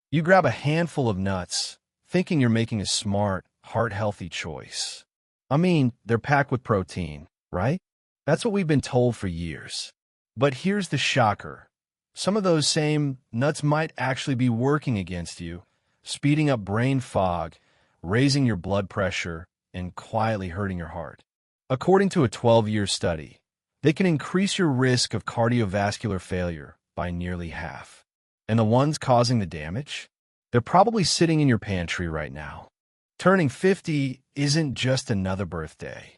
You grab a handful of nuts, thinking you're making a smart, heart-healthy choice. I mean, they're packed with protein, right? That's what we've been told for years. But here's the shocker. Some of those same nuts might actually be working against you, speeding up brain fog, raising your blood pressure, and quietly hurting your heart. According to a 12-year study, they can increase your risk of cardiovascular failure by nearly half. And the ones causing the damage? They're probably sitting in your pantry right now. Turning 50 isn't just another birthday.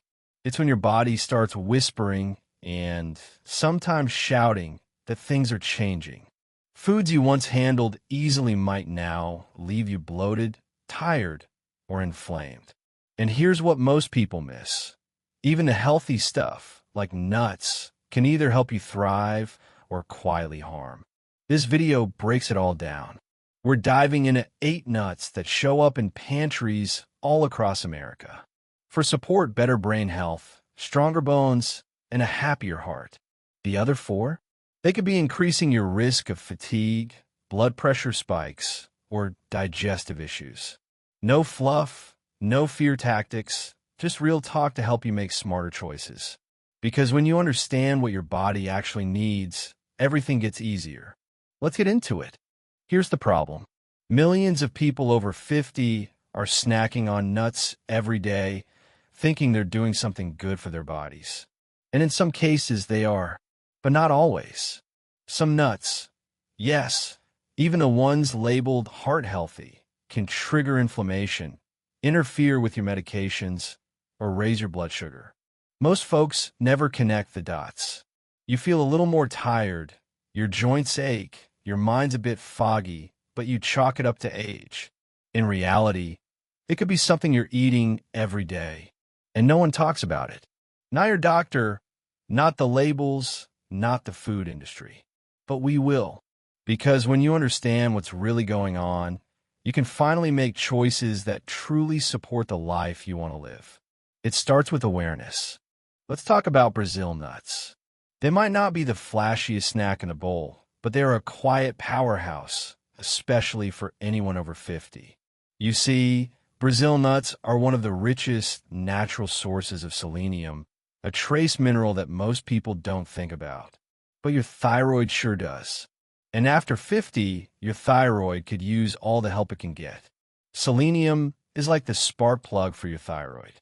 It's when your body starts whispering and sometimes shouting that things are changing. Foods you once handled easily might now leave you bloated, tired, or inflamed. And here's what most people miss. Even the healthy stuff, like nuts, can either help you thrive or quietly harm. This video breaks it all down. We're diving into 8 nuts that show up in pantries all across America. For support better brain health, stronger bones, and a happier heart. The other 4? They could be increasing your risk of fatigue, blood pressure spikes, or digestive issues. No fluff, no fear tactics, just real talk to help you make smarter choices. Because when you understand what your body actually needs, everything gets easier. Let's get into it. Here's the problem. Millions of people over 50 are snacking on nuts every day, thinking they're doing something good for their bodies. And in some cases they are, but not always. Some nuts, yes, even the ones labeled heart healthy, can trigger inflammation, interfere with your medications, or raise your blood sugar. Most folks never connect the dots. You feel a little more tired, your joints ache, your mind's a bit foggy, but you chalk it up to age. In reality, it could be something you're eating every day, and no one talks about it. Not your doctor, not the labels, not the food industry. But we will, because when you understand what's really going on, you can finally make choices that truly support the life you want to live. It starts with awareness. Let's talk about Brazil nuts. They might not be the flashiest snack in a bowl, but they're a quiet powerhouse, especially for anyone over 50. You see, Brazil nuts are one of the richest natural sources of selenium, a trace mineral that most people don't think about. But your thyroid sure does. And after 50, your thyroid could use all the help it can get. Selenium is like the spark plug for your thyroid.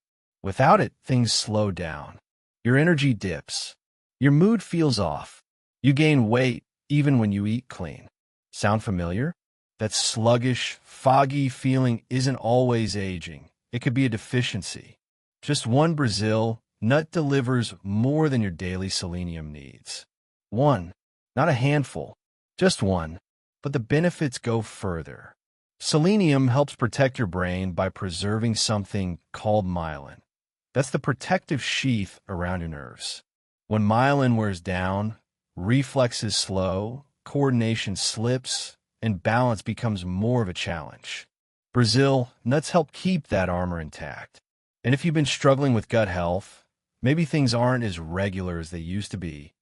Without it, things slow down. Your energy dips. Your mood feels off. You gain weight even when you eat clean. Sound familiar? That sluggish, foggy feeling isn't always aging. It could be a deficiency. Just one Brazil nut delivers more than your daily selenium needs. One, not a handful, just one. But the benefits go further. Selenium helps protect your brain by preserving something called myelin. That's the protective sheath around your nerves. When myelin wears down, reflexes slow, coordination slips, and balance becomes more of a challenge. Brazil nuts help keep that armor intact. And if you've been struggling with gut health, maybe things aren't as regular as they used to be,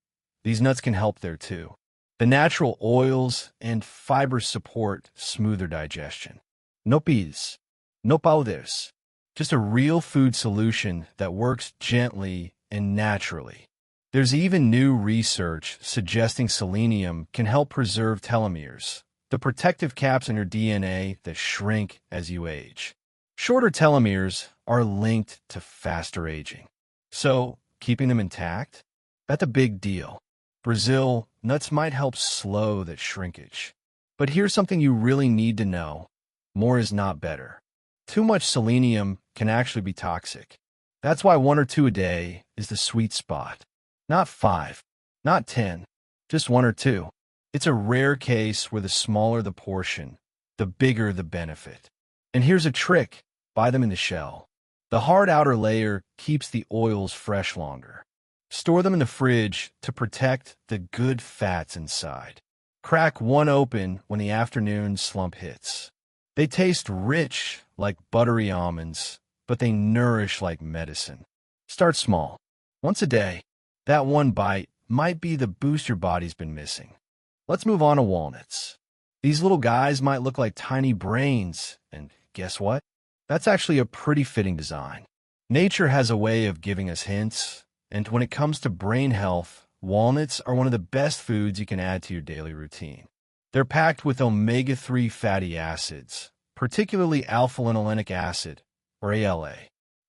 these nuts can help there too. The natural oils and fibers support smoother digestion. No pills, no powders, just a real food solution that works gently and naturally. There's even new research suggesting selenium can help preserve telomeres, the protective caps in your DNA that shrink as you age. Shorter telomeres are linked to faster aging. So, keeping them intact? That's a big deal. Brazil nuts might help slow that shrinkage. But here's something you really need to know. More is not better. Too much selenium can actually be toxic. That's why 1 or 2 a day is the sweet spot. Not 5, not 10, just 1 or 2. It's a rare case where the smaller the portion, the bigger the benefit. And here's a trick. Buy them in the shell. The hard outer layer keeps the oils fresh longer. Store them in the fridge to protect the good fats inside. Crack one open when the afternoon slump hits. They taste rich like buttery almonds, but they nourish like medicine. Start small. Once a day. That one bite might be the boost your body's been missing. Let's move on to walnuts. These little guys might look like tiny brains, and guess what? That's actually a pretty fitting design. Nature has a way of giving us hints, and when it comes to brain health, walnuts are one of the best foods you can add to your daily routine. They're packed with omega-3 fatty acids, particularly alpha-linolenic acid, or ALA.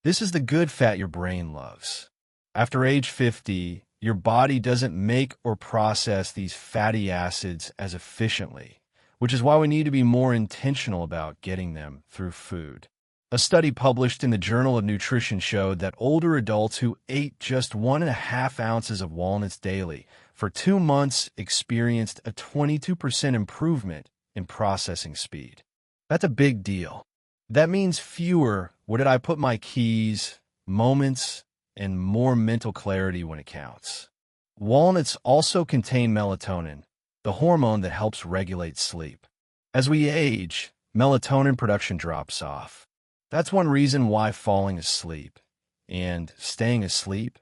This is the good fat your brain loves. After age 50, your body doesn't make or process these fatty acids as efficiently, which is why we need to be more intentional about getting them through food. A study published in the Journal of Nutrition showed that older adults who ate just 1.5 ounces of walnuts daily for 2 months experienced a 22% improvement in processing speed. That's a big deal. That means fewer "where did I put my keys" moments and more mental clarity when it counts. Walnuts also contain melatonin, the hormone that helps regulate sleep. As we age, melatonin production drops off. That's one reason why falling asleep and staying asleep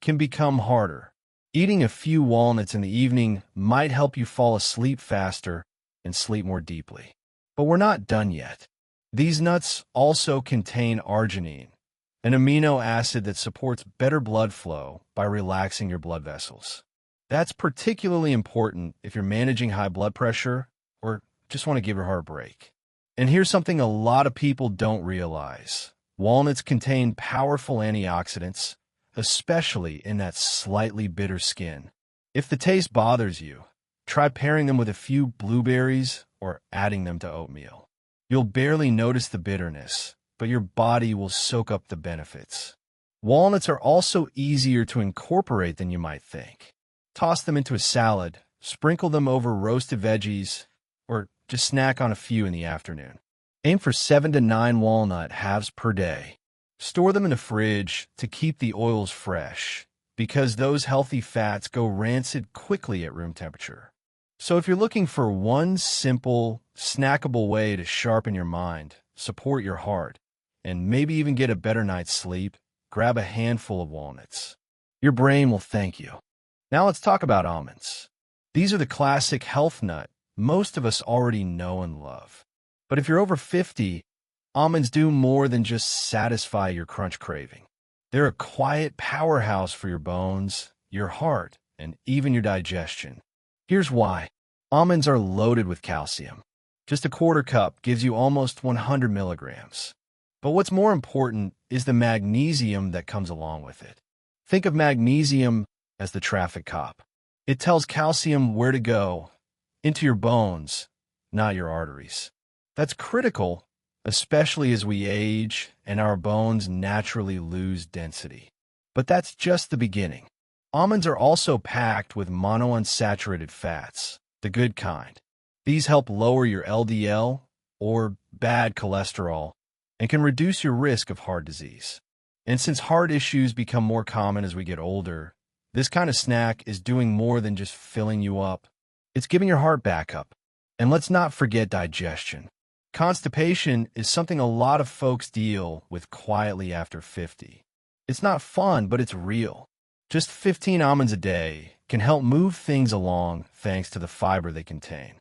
can become harder. Eating a few walnuts in the evening might help you fall asleep faster and sleep more deeply. But we're not done yet. These nuts also contain arginine, an amino acid that supports better blood flow by relaxing your blood vessels. That's particularly important if you're managing high blood pressure or just want to give your heart a break. And here's something a lot of people don't realize. Walnuts contain powerful antioxidants, especially in that slightly bitter skin. If the taste bothers you, try pairing them with a few blueberries or adding them to oatmeal. You'll barely notice the bitterness, but your body will soak up the benefits. Walnuts are also easier to incorporate than you might think. Toss them into a salad, sprinkle them over roasted veggies, or just snack on a few in the afternoon. Aim for 7 to 9 walnut halves per day. Store them in the fridge to keep the oils fresh, because those healthy fats go rancid quickly at room temperature. So if you're looking for one simple, snackable way to sharpen your mind, support your heart, and maybe even get a better night's sleep, grab a handful of walnuts. Your brain will thank you. Now let's talk about almonds. These are the classic health nut most of us already know and love. But if you're over 50, almonds do more than just satisfy your crunch craving. They're a quiet powerhouse for your bones, your heart, and even your digestion. Here's why. Almonds are loaded with calcium. Just a quarter cup gives you almost 100 milligrams. But what's more important is the magnesium that comes along with it. Think of magnesium as the traffic cop. It tells calcium where to go, into your bones, not your arteries. That's critical, especially as we age and our bones naturally lose density. But that's just the beginning. Almonds are also packed with monounsaturated fats, the good kind. These help lower your LDL, or bad cholesterol, and can reduce your risk of heart disease. And since heart issues become more common as we get older, this kind of snack is doing more than just filling you up. It's giving your heart back up. And let's not forget digestion. Constipation is something a lot of folks deal with quietly after 50. It's not fun, but it's real. Just 15 almonds a day can help move things along thanks to the fiber they contain.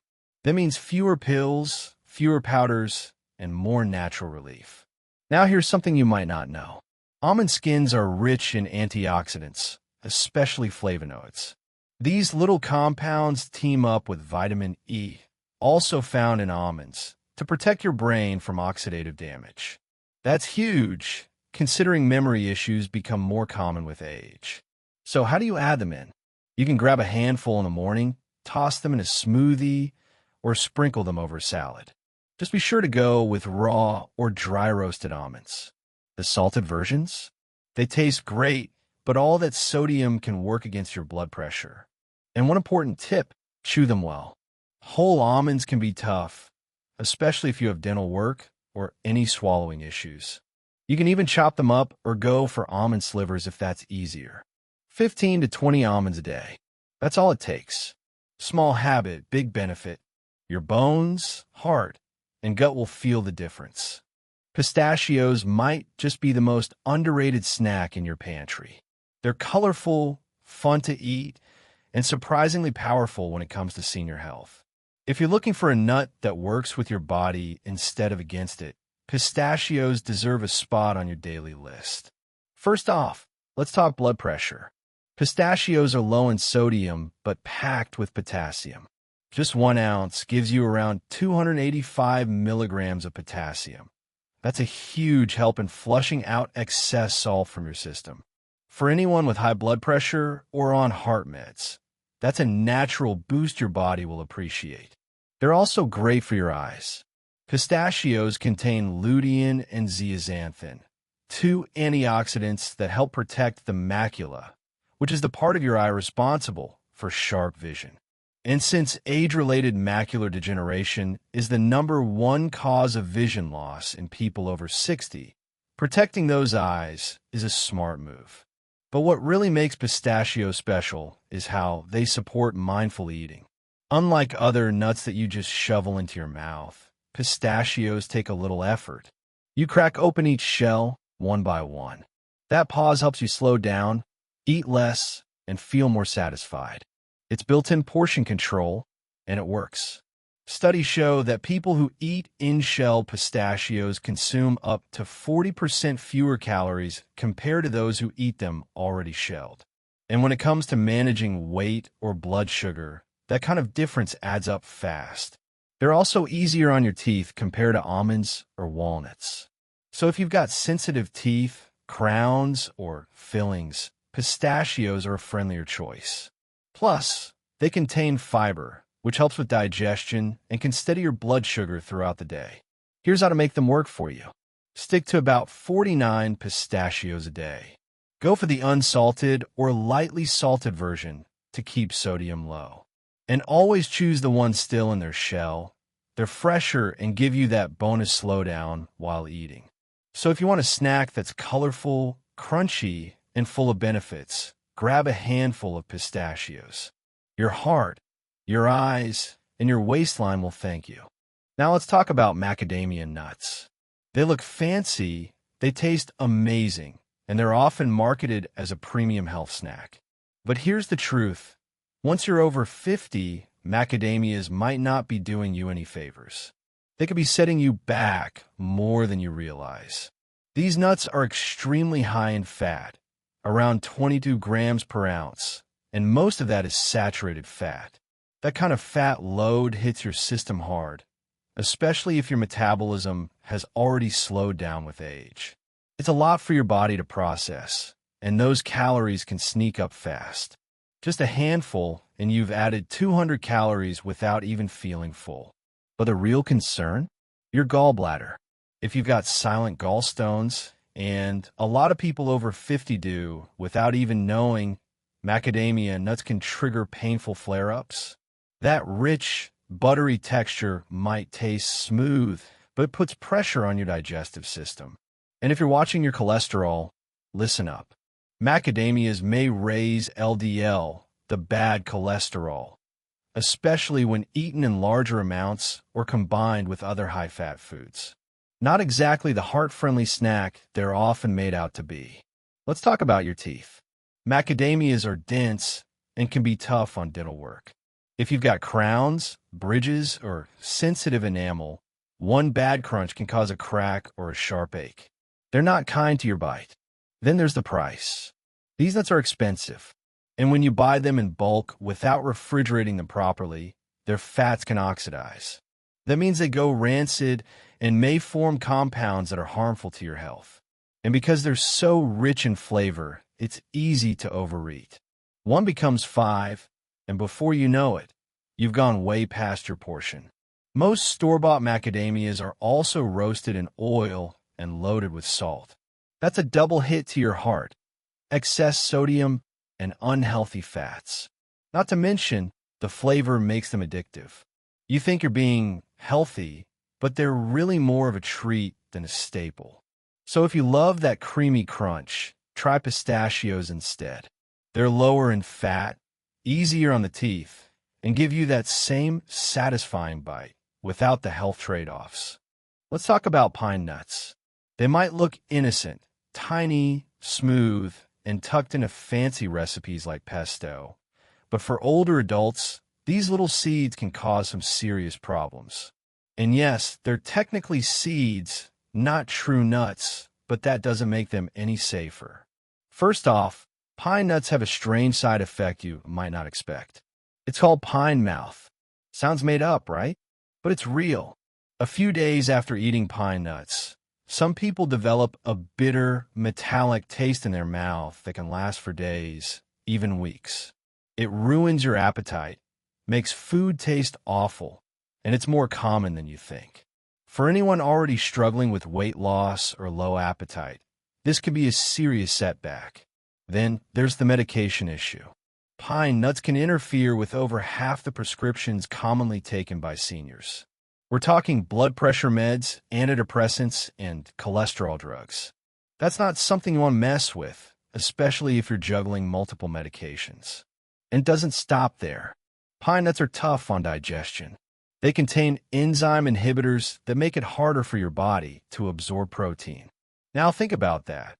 That means fewer pills, fewer powders, and more natural relief. Now here's something you might not know. Almond skins are rich in antioxidants, especially flavonoids. These little compounds team up with vitamin E, also found in almonds, to protect your brain from oxidative damage. That's huge, considering memory issues become more common with age. So how do you add them in? You can grab a handful in the morning, toss them in a smoothie, or sprinkle them over a salad. Just be sure to go with raw or dry roasted almonds. The salted versions? They taste great, but all that sodium can work against your blood pressure. And one important tip, chew them well. Whole almonds can be tough, especially if you have dental work or any swallowing issues. You can even chop them up or go for almond slivers if that's easier. 15 to 20 almonds a day. That's all it takes. Small habit, big benefit. Your bones, heart, and gut will feel the difference. Pistachios might just be the most underrated snack in your pantry. They're colorful, fun to eat, and surprisingly powerful when it comes to senior health. If you're looking for a nut that works with your body instead of against it, pistachios deserve a spot on your daily list. First off, let's talk blood pressure. Pistachios are low in sodium but packed with potassium. Just 1 ounce gives you around 285 milligrams of potassium. That's a huge help in flushing out excess salt from your system. For anyone with high blood pressure or on heart meds, that's a natural boost your body will appreciate. They're also great for your eyes. Pistachios contain lutein and zeaxanthin, two antioxidants that help protect the macula, which is the part of your eye responsible for sharp vision. And since age-related macular degeneration is the #1 cause of vision loss in people over 60, protecting those eyes is a smart move. But what really makes pistachios special is how they support mindful eating. Unlike other nuts that you just shovel into your mouth, pistachios take a little effort. You crack open each shell one by one. That pause helps you slow down, eat less, and feel more satisfied. It's built-in portion control, and it works. Studies show that people who eat in-shell pistachios consume up to 40% fewer calories compared to those who eat them already shelled. And when it comes to managing weight or blood sugar, that kind of difference adds up fast. They're also easier on your teeth compared to almonds or walnuts. So if you've got sensitive teeth, crowns, or fillings, pistachios are a friendlier choice. Plus, they contain fiber, which helps with digestion and can steady your blood sugar throughout the day. Here's how to make them work for you. Stick to about 49 pistachios a day. Go for the unsalted or lightly salted version to keep sodium low. And always choose the ones still in their shell. They're fresher and give you that bonus slowdown while eating. So if you want a snack that's colorful, crunchy, and full of benefits, grab a handful of pistachios. Your heart, your eyes, and your waistline will thank you. Now let's talk about macadamia nuts. They look fancy, they taste amazing, and they're often marketed as a premium health snack. But here's the truth. Once you're over 50, macadamias might not be doing you any favors. They could be setting you back more than you realize. These nuts are extremely high in fat, around 22 grams per ounce, and most of that is saturated fat. That kind of fat load hits your system hard, especially if your metabolism has already slowed down with age. It's a lot for your body to process, and those calories can sneak up fast. Just a handful, and you've added 200 calories without even feeling full. But the real concern? Your gallbladder. If you've got silent gallstones, and a lot of people over 50 do, without even knowing, macadamia nuts can trigger painful flare-ups. That rich, buttery texture might taste smooth, but it puts pressure on your digestive system. And if you're watching your cholesterol, listen up. Macadamias may raise LDL, the bad cholesterol, especially when eaten in larger amounts or combined with other high-fat foods. Not exactly the heart-friendly snack they're often made out to be. Let's talk about your teeth. Macadamias are dense and can be tough on dental work. If you've got crowns, bridges, or sensitive enamel, one bad crunch can cause a crack or a sharp ache. They're not kind to your bite. Then there's the price. These nuts are expensive, and when you buy them in bulk without refrigerating them properly, their fats can oxidize. That means they go rancid and may form compounds that are harmful to your health. And because they're so rich in flavor, it's easy to overeat. One becomes 5, and before you know it, you've gone way past your portion. Most store-bought macadamias are also roasted in oil and loaded with salt. That's a double hit to your heart, excess sodium, and unhealthy fats. Not to mention, the flavor makes them addictive. You think you're being healthy, but they're really more of a treat than a staple. So if you love that creamy crunch, try pistachios instead. They're lower in fat, easier on the teeth, and give you that same satisfying bite without the health trade-offs. Let's talk about pine nuts. They might look innocent, tiny, smooth, and tucked into fancy recipes like pesto. But for older adults, these little seeds can cause some serious problems. And yes, they're technically seeds, not true nuts, but that doesn't make them any safer. First off, pine nuts have a strange side effect you might not expect. It's called pine mouth. Sounds made up, right? But it's real. A few days after eating pine nuts, some people develop a bitter, metallic taste in their mouth that can last for days, even weeks. It ruins your appetite, makes food taste awful, and it's more common than you think. For anyone already struggling with weight loss or low appetite, this could be a serious setback. Then there's the medication issue. Pine nuts can interfere with over half the prescriptions commonly taken by seniors. We're talking blood pressure meds, antidepressants, and cholesterol drugs. That's not something you want to mess with, especially if you're juggling multiple medications. And it doesn't stop there. Pine nuts are tough on digestion. They contain enzyme inhibitors that make it harder for your body to absorb protein. Now think about that.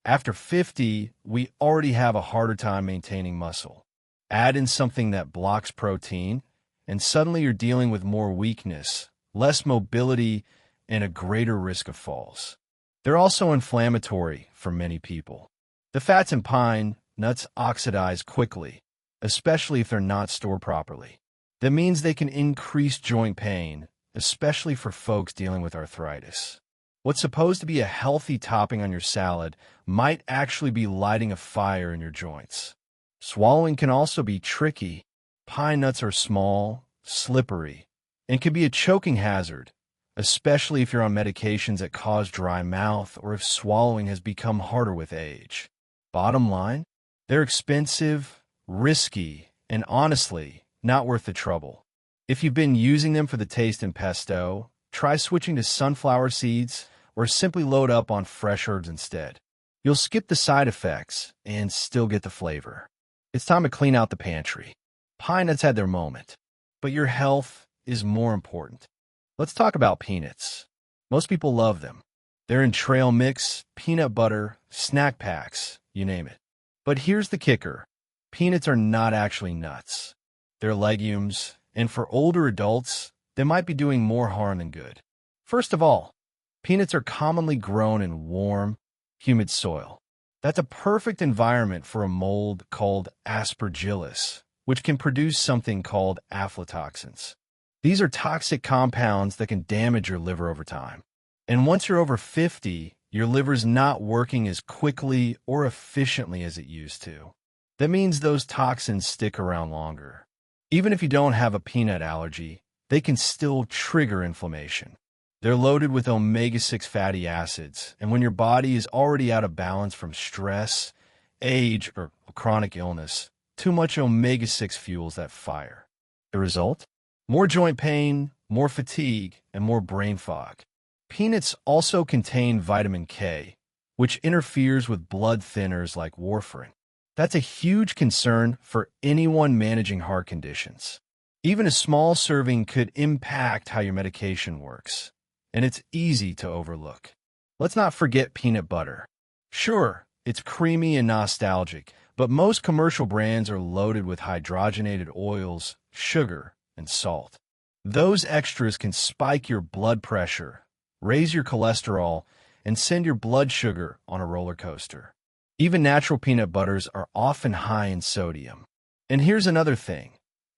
After 50, we already have a harder time maintaining muscle. Add in something that blocks protein, and suddenly you're dealing with more weakness, less mobility, and a greater risk of falls. They're also inflammatory for many people. The fats in pine nuts oxidize quickly, especially if they're not stored properly. That means they can increase joint pain, especially for folks dealing with arthritis. What's supposed to be a healthy topping on your salad might actually be lighting a fire in your joints. Swallowing can also be tricky. Pine nuts are small, slippery, and can be a choking hazard, especially if you're on medications that cause dry mouth or if swallowing has become harder with age. Bottom line, they're expensive, risky, and honestly, not worth the trouble. If you've been using them for the taste and pesto, try switching to sunflower seeds or simply load up on fresh herbs instead. You'll skip the side effects and still get the flavor. It's time to clean out the pantry. Pine nuts had their moment, but your health is more important. Let's talk about peanuts. Most people love them. They're in trail mix, peanut butter, snack packs, you name it. But here's the kicker. Peanuts are not actually nuts. They're legumes, and for older adults, they might be doing more harm than good. First of all, peanuts are commonly grown in warm, humid soil. That's a perfect environment for a mold called aspergillus, which can produce something called aflatoxins. These are toxic compounds that can damage your liver over time. And once you're over 50, your liver's not working as quickly or efficiently as it used to. That means those toxins stick around longer. Even if you don't have a peanut allergy, they can still trigger inflammation. They're loaded with omega-6 fatty acids, and when your body is already out of balance from stress, age, or chronic illness, too much omega-6 fuels that fire. The result? More joint pain, more fatigue, and more brain fog. Peanuts also contain vitamin K, which interferes with blood thinners like warfarin. That's a huge concern for anyone managing heart conditions. Even a small serving could impact how your medication works, and it's easy to overlook. Let's not forget peanut butter. Sure, it's creamy and nostalgic, but most commercial brands are loaded with hydrogenated oils, sugar, and salt. Those extras can spike your blood pressure, raise your cholesterol, and send your blood sugar on a roller coaster. Even natural peanut butters are often high in sodium. And here's another thing.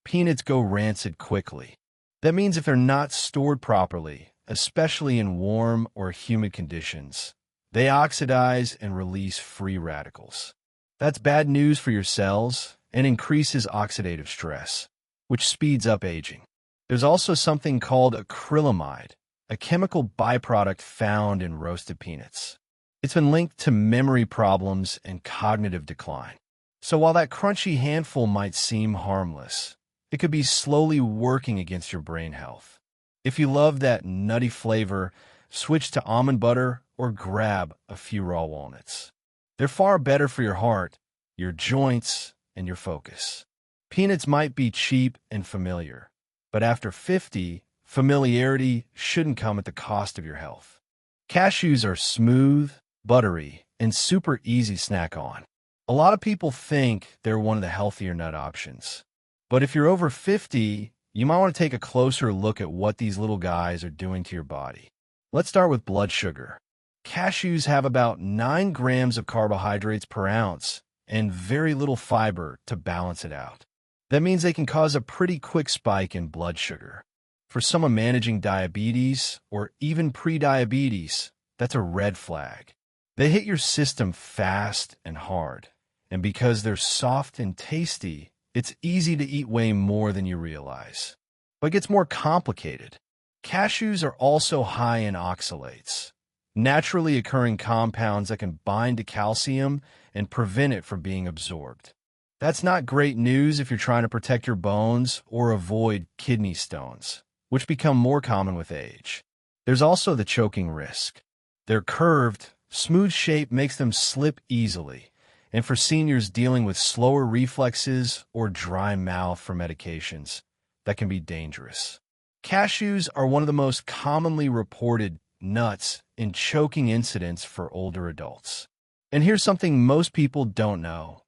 Peanuts go rancid quickly. That means if they're not stored properly, especially in warm or humid conditions, they oxidize and release free radicals. That's bad news for your cells and increases oxidative stress, which speeds up aging. There's also something called acrylamide, a chemical byproduct found in roasted peanuts. It's been linked to memory problems and cognitive decline. So while that crunchy handful might seem harmless, it could be slowly working against your brain health. If you love that nutty flavor, switch to almond butter or grab a few raw walnuts. They're far better for your heart, your joints, and your focus. Peanuts might be cheap and familiar, but after 50, familiarity shouldn't come at the cost of your health. Cashews are smooth, buttery, and super easy snack on. A lot of people think they're one of the healthier nut options. But if you're over 50, you might want to take a closer look at what these little guys are doing to your body. Let's start with blood sugar. Cashews have about 9 grams of carbohydrates per ounce and very little fiber to balance it out. That means they can cause a pretty quick spike in blood sugar. For someone managing diabetes or even pre-diabetes, that's a red flag. They hit your system fast and hard, and because they're soft and tasty, it's easy to eat way more than you realize. But it gets more complicated. Cashews are also high in oxalates, naturally occurring compounds that can bind to calcium and prevent it from being absorbed. That's not great news if you're trying to protect your bones or avoid kidney stones, which become more common with age. There's also the choking risk. Their curved, smooth shape makes them slip easily, and for seniors dealing with slower reflexes or dry mouth from medications, that can be dangerous. Cashews are one of the most commonly reported nuts in choking incidents for older adults. And here's something most people don't know.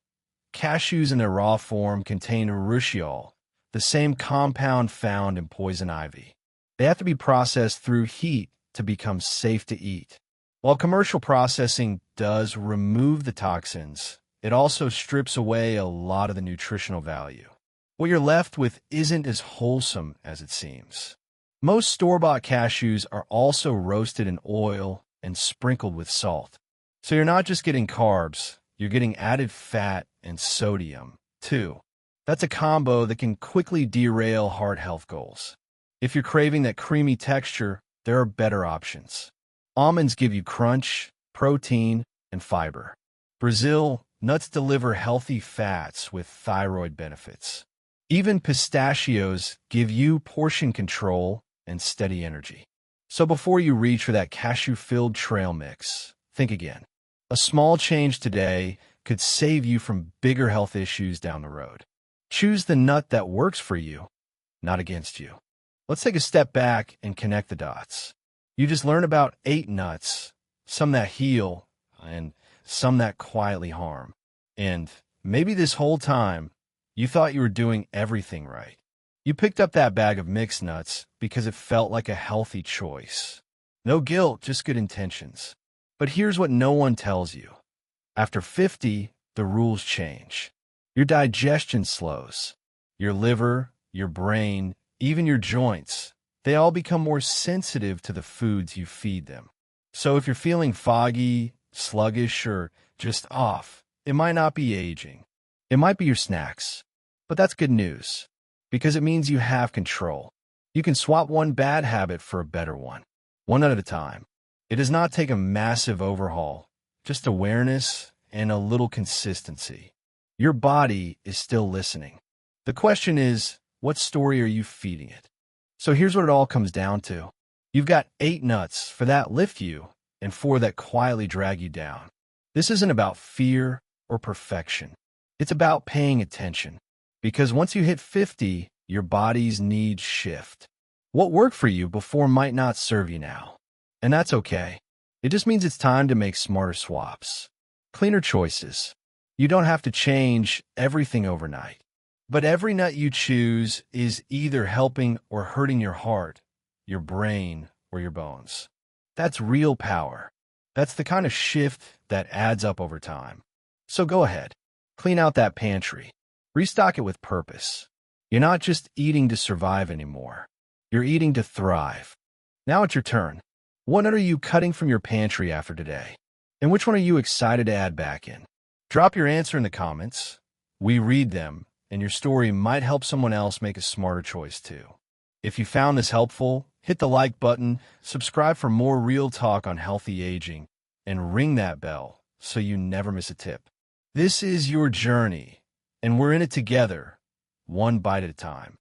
Cashews in their raw form contain urushiol, the same compound found in poison ivy. They have to be processed through heat to become safe to eat. While commercial processing does remove the toxins, it also strips away a lot of the nutritional value. What you're left with isn't as wholesome as it seems. Most store-bought cashews are also roasted in oil and sprinkled with salt. So you're not just getting carbs, you're getting added fat and sodium, too. That's a combo that can quickly derail heart health goals. If you're craving that creamy texture, there are better options. Almonds give you crunch, protein, and fiber. Brazil, nuts deliver healthy fats with thyroid benefits. Even pistachios give you portion control and steady energy. So before you reach for that cashew-filled trail mix, think again. A small change today could save you from bigger health issues down the road. Choose the nut that works for you, not against you. Let's take a step back and connect the dots. You just learned about 8 nuts, some that heal and some that quietly harm. And maybe this whole time, you thought you were doing everything right. You picked up that bag of mixed nuts because it felt like a healthy choice. No guilt, just good intentions. But here's what no one tells you. After 50, the rules change. Your digestion slows. Your liver, your brain, even your joints, they all become more sensitive to the foods you feed them. So if you're feeling foggy, sluggish, or just off, it might not be aging. It might be your snacks. But that's good news, because it means you have control. You can swap one bad habit for a better one at a time. It does not take a massive overhaul, just awareness and a little consistency. Your body is still listening. The question is, what story are you feeding it? So here's what it all comes down to. You've got 8 nuts for that lift you and 4 that quietly drag you down. This isn't about fear or perfection. It's about paying attention. Because once you hit 50, your body's needs shift. What worked for you before might not serve you now. And that's okay. It just means it's time to make smarter swaps. Cleaner choices. You don't have to change everything overnight. But every nut you choose is either helping or hurting your heart, your brain, or your bones. That's real power. That's the kind of shift that adds up over time. So go ahead. Clean out that pantry. Restock it with purpose. You're not just eating to survive anymore. You're eating to thrive. Now it's your turn. What nut are you cutting from your pantry after today? And which one are you excited to add back in? Drop your answer in the comments. We read them, and your story might help someone else make a smarter choice too. If you found this helpful, hit the like button, subscribe for more real talk on healthy aging, and ring that bell so you never miss a tip. This is your journey, and we're in it together, one bite at a time.